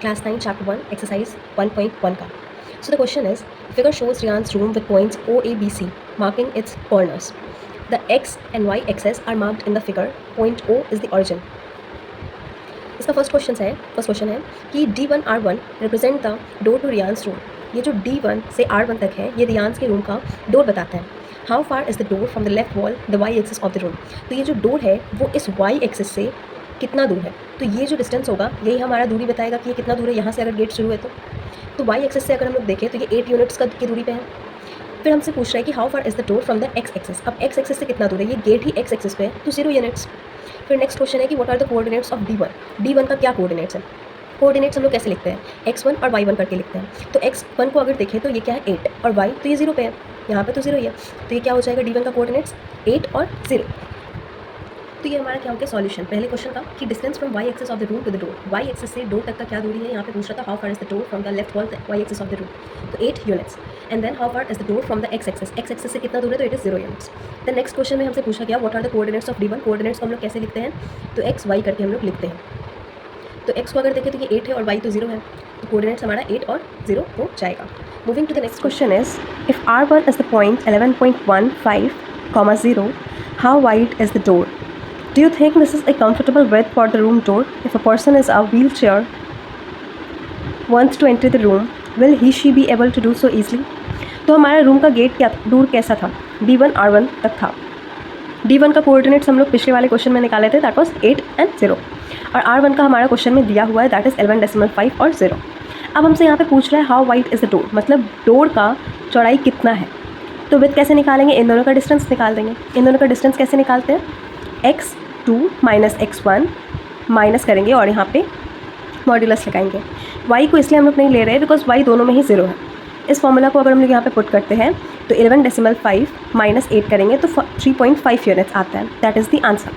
Class 9, Chapter 1, Exercise 1.1 का. So the question is, figure shows Riyan's room with points O, A, B, C marking its corners. The x and y axes are marked in the figure. Point O is the origin. इसका first question है कि D1 R1 represent the door to Riyan's room. ये जो D1 से R1 तक है ये रियांस के रूम का डोर बताता है. How far is the door from the left wall the y axis of the room. तो ये जो डोर है वो इस वाई एक्सिस से कितना दूर है. तो ये जो डिस्टेंस होगा यही हमारा दूरी बताएगा कि ये कितना दूर है यहाँ से अगर गेट शुरू है तो वाई एक्सिस से अगर हम लोग देखें तो ये 8 यूनिट्स की दूरी पे है. फिर हमसे पूछ रहा है कि how far is the door from the x axis. अब एक्स एक्सिस से कितना दूर है, ये गेट ही एक्स एक्सिस पे है तो 0 यूनिट्स. फिर नेक्स्ट क्वेश्चन है कि what are the coordinates of D1 का क्या कोऑर्डिनेट्स है. कोऑर्डिनेट्स हम लोग कैसे लिखते हैं, x1 और y1 करके लिखते हैं. तो x1 को अगर देखें तो ये क्या है 8 और y तो ये 0 पे है, यहाँ पे तो 0 ही है. तो ये क्या हो जाएगा D1 का कोऑर्डिनेट्स 8 और 0. तो ये हमारा क्या हो गया सॉल्यूशन पहले क्वेश्चन का कि distance from y axis of the room to the door. y axis से डोर तक का क्या दूरी है, यहाँ पे पूछ रहा था how far is the door from the left wall y axis of the room. तो 8 units. And then how far is the door from the x axis से कितना दूर है तो it is 0 units. The next question में हमसे पूछा गया what are the coordinates of D1. Coordinates को हम लोग कैसे लिखते हैं तो x y करके हम लोग लिखते हैं. तो x को अगर देखें तो ये 8 है और y तो 0 है तो कोऑर्डिनेट्स हमारा 8 और 0 हो जाएगा. Moving to the next question is if R1 is the point 11.15, 0 how wide is the door. Do you think this is a comfortable width for the room door? If a person is a wheelchair wants to enter the room, will she be able to do so easily? तो हमारा room का gate क्या दूर कैसा था, D1 R1 तक था. D1 का कोऑर्डिनेट्स हम लोग पिछले वाले क्वेश्चन में निकाले थे, दैट वाज 8 and 0. और R1 का हमारा क्वेश्चन में दिया हुआ है, दैट इज़ 11.5 और 0. अब हमसे यहाँ पे पूछ रहा है how wide is the door, मतलब डोर का चौड़ाई कितना है. तो विथ कैसे निकालेंगे, इन दोनों का डिस्टेंस निकाल देंगे. इन दोनों का डिस्टेंस कैसे निकालते हैं, x2 माइनस x1 माइनस करेंगे और यहाँ पे मॉड्यूलस लगाएंगे. y को इसलिए हम लोग नहीं ले रहे हैं बिकॉज y दोनों में ही 0 है. इस फॉर्मूला को अगर हम लोग यहाँ पे पुट करते हैं तो 11.5 माइनस 8 करेंगे तो 3.5 यूनिट्स आता है. That is the answer.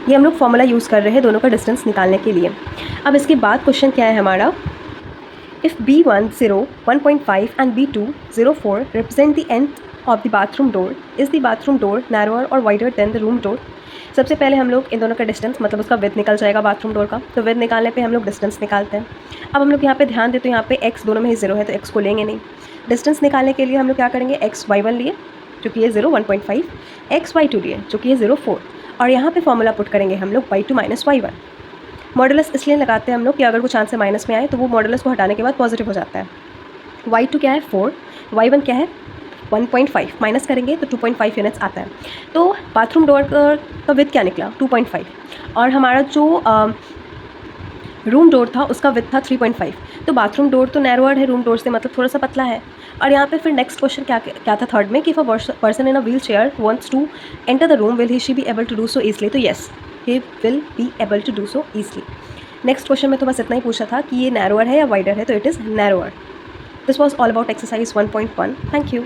ये हम लोग फॉर्मूला यूज़ कर रहे हैं दोनों का डिस्टेंस निकालने के लिए. अब इसके बाद क्वेश्चन क्या है हमारा, if B1 0 1.5 and B2 0.4 represent the end of the bathroom door, is the bathroom door narrower or wider than the room door. सबसे पहले हम लोग इन दोनों का डिस्टेंस मतलब उसका विड्थ निकल जाएगा बाथरूम डोर का. तो विड्थ निकालने पे हम लोग डिस्टेंस निकालते हैं. अब हम लोग यहाँ पे ध्यान दें तो यहाँ पे x दोनों में ही 0 है तो x को लेंगे नहीं. डिस्टेंस निकालने के लिए हम लोग क्या करेंगे, x y1 लिए जो कि ये 0 1.5, x y2 लिए जो कि ये 0.4 और यहाँ पे फॉर्मूला पुट करेंगे हम लोग y2 माइनस y1. मॉडुलस इसलिए लगाते हैं हम लोग कि अगर कुछ आंसर माइनस में आए तो वो मॉडुलस को हटाने के बाद पॉजिटिव हो जाता है. y2 क्या है 4, y1 क्या है 1.5 माइनस करेंगे तो 2.5 यूनिट्स आता है. तो बाथरूम डोर का विड्थ क्या निकला 2.5 और हमारा जो रूम डोर था उसका विड्थ था 3.5. तो बाथरूम डोर तो नैरोअर है रूम डोर से, मतलब थोड़ा सा पतला है. और यहाँ पे फिर नेक्स्ट क्वेश्चन क्या था थर्ड में कि if a person in a wheelchair wants to enter the room will he she be able to do so easily. तो yes he will be able to do so easily. Next question में तो बस इतना ही पूछा था कि ये narrower है या वाइडर है, तो it is narrower. This was all about exercise 1.1. Thank you.